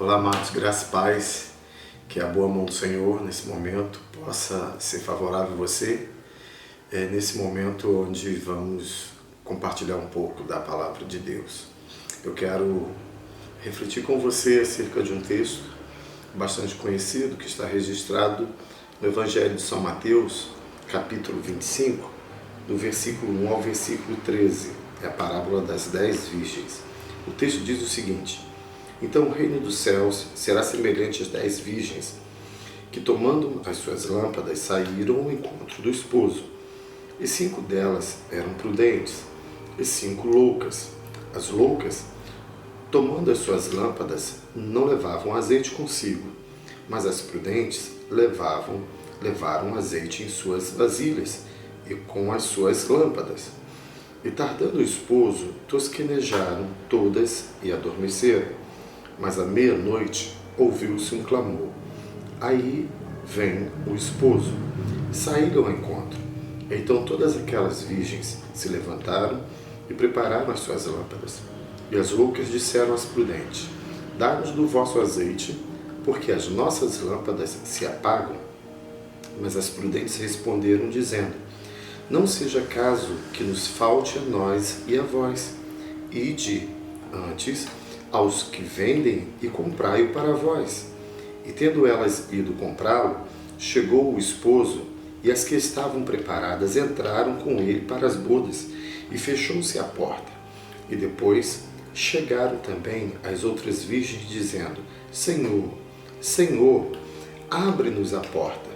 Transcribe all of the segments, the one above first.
Olá, amados, graça e paz, que a boa mão do Senhor nesse momento possa ser favorável a você, nesse momento onde vamos compartilhar um pouco da palavra de Deus. Eu quero refletir com você acerca de um texto bastante conhecido que está registrado no Evangelho de São Mateus, capítulo 25, do versículo 1 ao versículo 13, é a parábola das 10 virgens. O texto diz o seguinte: então o reino dos céus será semelhante às 10 virgens, que tomando as suas lâmpadas saíram ao encontro do esposo. E 5 delas eram prudentes, e 5 loucas. As loucas, tomando as suas lâmpadas, não levavam azeite consigo, mas as prudentes levaram azeite em suas vasilhas e com as suas lâmpadas. E tardando o esposo, tosquenejaram todas e adormeceram. Mas à meia-noite ouviu-se um clamor: aí vem o esposo. Saíram ao encontro. Então todas aquelas virgens se levantaram e prepararam as suas lâmpadas. E as loucas disseram às prudentes: dá-nos do vosso azeite, porque as nossas lâmpadas se apagam. Mas as prudentes responderam, dizendo: não seja caso que nos falte a nós e a vós. Ide antes aos que vendem e comprai-o para vós. E tendo elas ido comprá-lo, chegou o esposo, e as que estavam preparadas entraram com ele para as bodas, e fechou-se a porta. E depois chegaram também as outras virgens, dizendo: Senhor, Senhor, abre-nos a porta.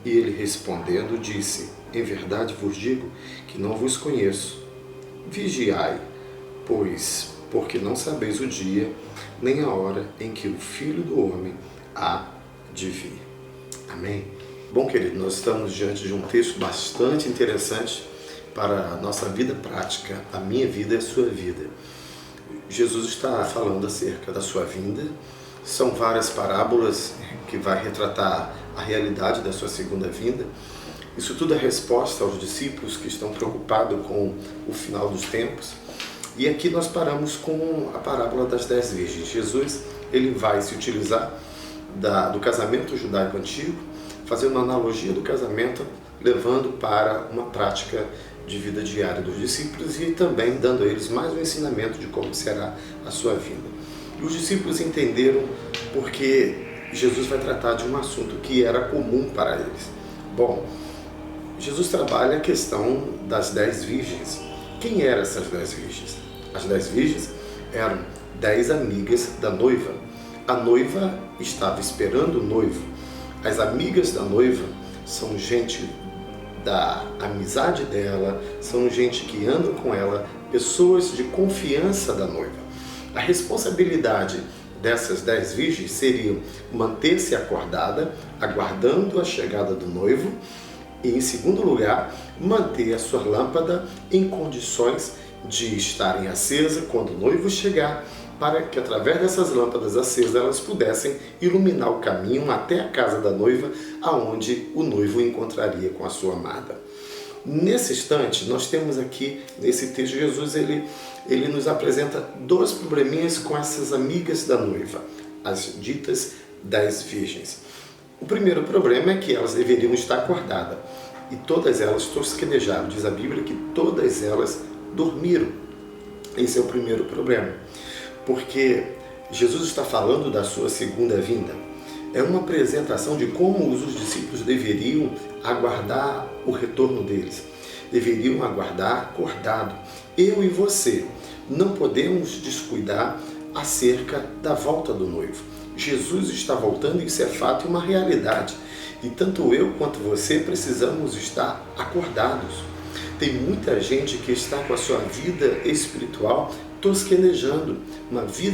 E ele respondendo disse: em verdade vos digo que não vos conheço. Vigiai, pois, porque não sabeis o dia, nem a hora em que o Filho do Homem há de vir. Amém? Bom, querido, nós estamos diante de um texto bastante interessante para a nossa vida prática, a minha vida e a sua vida. Jesus está falando acerca da sua vinda. São várias parábolas que vai retratar a realidade da sua segunda vinda. Isso tudo é resposta aos discípulos que estão preocupados com o final dos tempos. E aqui nós paramos com a parábola das 10 virgens. Jesus ele vai se utilizar do casamento judaico antigo, fazendo uma analogia do casamento, levando para uma prática de vida diária dos discípulos e também dando a eles mais um ensinamento de como será a sua vinda. E os discípulos entenderam porque Jesus vai tratar de um assunto que era comum para eles. Bom, Jesus trabalha a questão das 10 virgens. Quem eram essas 10 virgens? As 10 virgens eram 10 amigas da noiva. A noiva estava esperando o noivo. As amigas da noiva são gente da amizade dela, são gente que anda com ela, pessoas de confiança da noiva. A responsabilidade dessas 10 virgens seria manter-se acordada, aguardando a chegada do noivo, e, em segundo lugar, manter a sua lâmpada em condições de estarem acesas quando o noivo chegar, para que através dessas lâmpadas acesas elas pudessem iluminar o caminho até a casa da noiva, aonde o noivo encontraria com a sua amada. Nesse instante, nós temos aqui, nesse texto, Jesus ele nos apresenta 2 probleminhas com essas amigas da noiva, as ditas 10 virgens. O primeiro problema é que elas deveriam estar acordadas, e todas elas tosquenejaram. Diz a Bíblia que todas elas dormiram. Esse é o primeiro problema, porque Jesus está falando da sua segunda vinda. É uma apresentação de como os discípulos deveriam aguardar o retorno deles. Deveriam aguardar acordado. Eu e você não podemos descuidar acerca da volta do noivo. Jesus está voltando, isso é fato e uma realidade. E tanto eu quanto você precisamos estar acordados. Tem muita gente que está com a sua vida espiritual tosquenejando,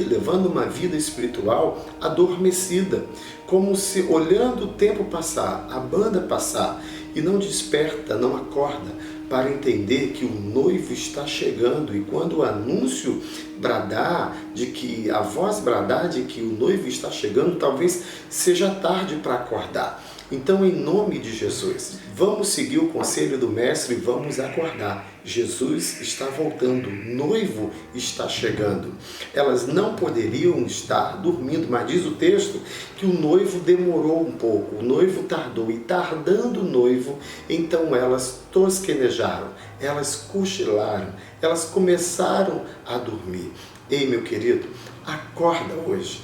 levando uma vida espiritual adormecida, como se olhando o tempo passar, a banda passar, e não desperta, não acorda para entender que o noivo está chegando. E quando o anúncio bradar, a voz bradar de que o noivo está chegando, talvez seja tarde para acordar. Então, em nome de Jesus, vamos seguir o conselho do mestre e vamos acordar. Jesus está voltando, o noivo está chegando. Elas não poderiam estar dormindo, mas diz o texto que o noivo demorou um pouco, o noivo tardou, e tardando o noivo, então elas tosquenejaram, elas cochilaram, elas começaram a dormir. Ei, meu querido, acorda hoje.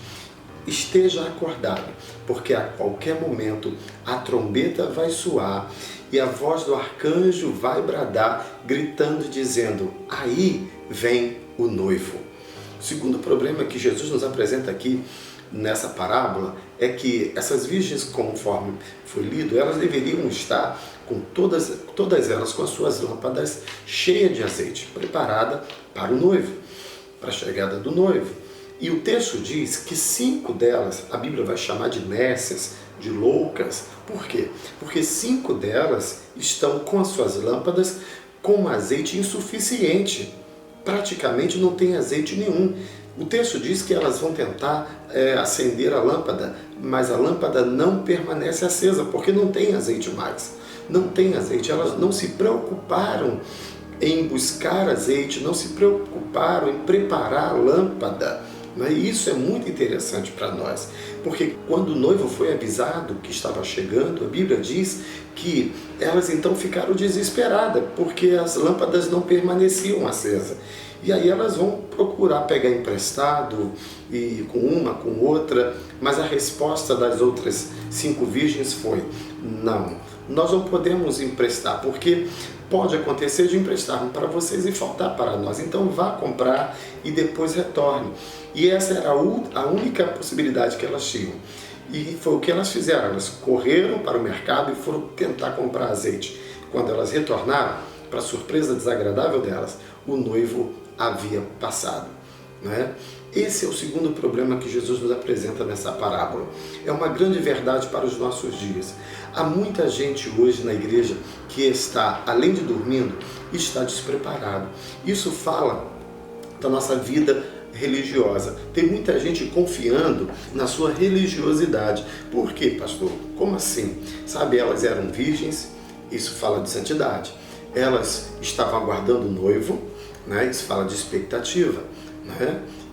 Esteja acordado, porque a qualquer momento a trombeta vai soar e a voz do arcanjo vai bradar, gritando, dizendo: aí vem o noivo. O segundo problema que Jesus nos apresenta aqui nessa parábola é que essas virgens, conforme foi lido, elas deveriam estar com todas elas com as suas lâmpadas cheias de azeite, preparada para o noivo, para a chegada do noivo. E o texto diz que 5 delas, a Bíblia vai chamar de nécias, de loucas. Por quê? Porque 5 delas estão com as suas lâmpadas com azeite insuficiente. Praticamente não tem azeite nenhum. O texto diz que elas vão tentar acender a lâmpada, mas a lâmpada não permanece acesa, porque não tem azeite mais. Não tem azeite. Elas não se preocuparam em buscar azeite, não se preocuparam em preparar a lâmpada. Isso é muito interessante para nós, porque quando o noivo foi avisado que estava chegando, a Bíblia diz que elas então ficaram desesperadas, porque as lâmpadas não permaneciam acesas. E aí elas vão procurar pegar emprestado, e com uma, com outra, mas a resposta das outras 5 virgens foi: não, nós não podemos emprestar, porque pode acontecer de emprestarmos para vocês e faltar para nós. Então vá comprar e depois retorne. E essa era a única possibilidade que elas tinham. E foi o que elas fizeram. Elas correram para o mercado e foram tentar comprar azeite. Quando elas retornaram, para surpresa desagradável delas, o noivo havia passado. Esse é o segundo problema que Jesus nos apresenta nessa parábola. É uma grande verdade para os nossos dias. Há muita gente hoje na igreja que está, além de dormindo, está despreparado. Isso fala da nossa vida religiosa. Tem muita gente confiando na sua religiosidade. Por quê, pastor? Como assim? Sabe, elas eram virgens, isso fala de santidade. Elas estavam aguardando o noivo, isso fala de expectativa,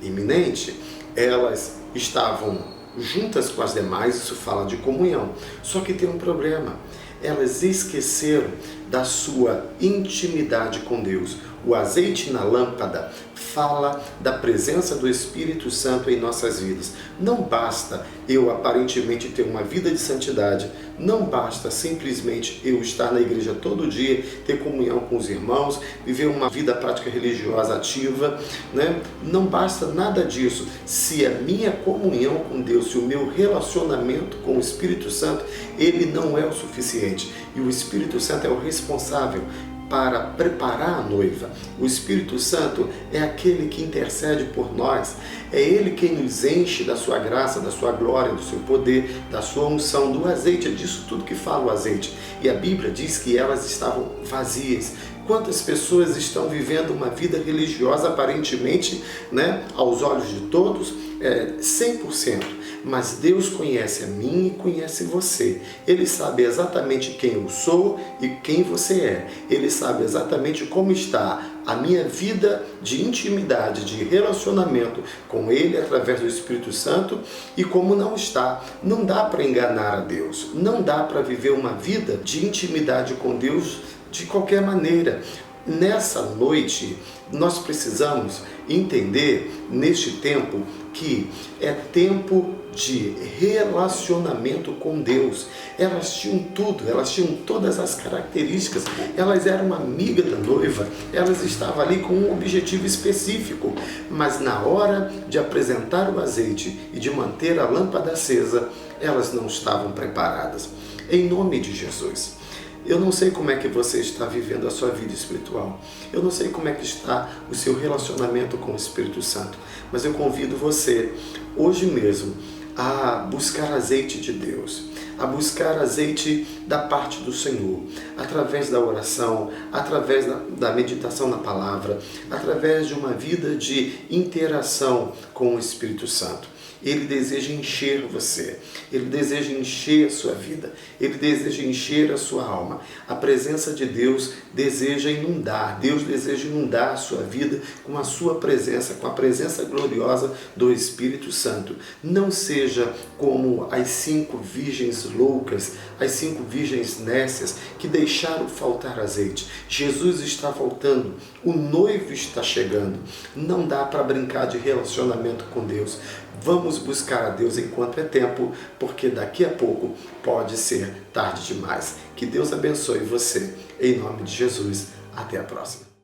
iminente. Elas estavam juntas com as demais, isso fala de comunhão. Só que tem um problema: elas esqueceram da sua intimidade com Deus. O azeite na lâmpada fala da presença do Espírito Santo em nossas vidas. Não basta eu aparentemente ter uma vida de santidade, não basta simplesmente eu estar na igreja todo dia, ter comunhão com os irmãos, viver uma vida prática religiosa ativa, Não basta nada disso se a minha comunhão com Deus, se o meu relacionamento com o Espírito Santo, ele não é o suficiente. E o Espírito Santo é o responsável para preparar a noiva. O Espírito Santo é aquele que intercede por nós. É Ele quem nos enche da sua graça, da sua glória, do seu poder, da sua unção, do azeite, é disso tudo que fala o azeite. E a Bíblia diz que elas estavam vazias. Quantas pessoas estão vivendo uma vida religiosa aparentemente, aos olhos de todos, 100%. Mas Deus conhece a mim e conhece você. Ele sabe exatamente quem eu sou e quem você é. Ele sabe exatamente como está a minha vida de intimidade, de relacionamento com Ele através do Espírito Santo e como não está. Não dá para enganar a Deus. Não dá para viver uma vida de intimidade com Deus de qualquer maneira. Nessa noite, nós precisamos entender, neste tempo, que é tempo de relacionamento com Deus. Elas tinham tudo, elas tinham todas as características, elas eram uma amiga da noiva, elas estavam ali com um objetivo específico, mas na hora de apresentar o azeite e de manter a lâmpada acesa, elas não estavam preparadas. Em nome de Jesus. Eu não sei como é que você está vivendo a sua vida espiritual. Eu não sei como é que está o seu relacionamento com o Espírito Santo. Mas eu convido você, hoje mesmo, a buscar azeite de Deus. A buscar azeite da parte do Senhor. Através da oração, através da meditação na palavra, através de uma vida de interação com o Espírito Santo. Ele deseja encher você, Ele deseja encher a sua vida, Ele deseja encher a sua alma. A presença de Deus deseja inundar, Deus deseja inundar a sua vida com a sua presença, com a presença gloriosa do Espírito Santo. Não seja como as 5 virgens loucas, as 5 virgens nécias que deixaram faltar azeite. Jesus está voltando, o noivo está chegando. Não dá para brincar de relacionamento com Deus. Vamos buscar a Deus enquanto é tempo, porque daqui a pouco pode ser tarde demais. Que Deus abençoe você. Em nome de Jesus. Até a próxima.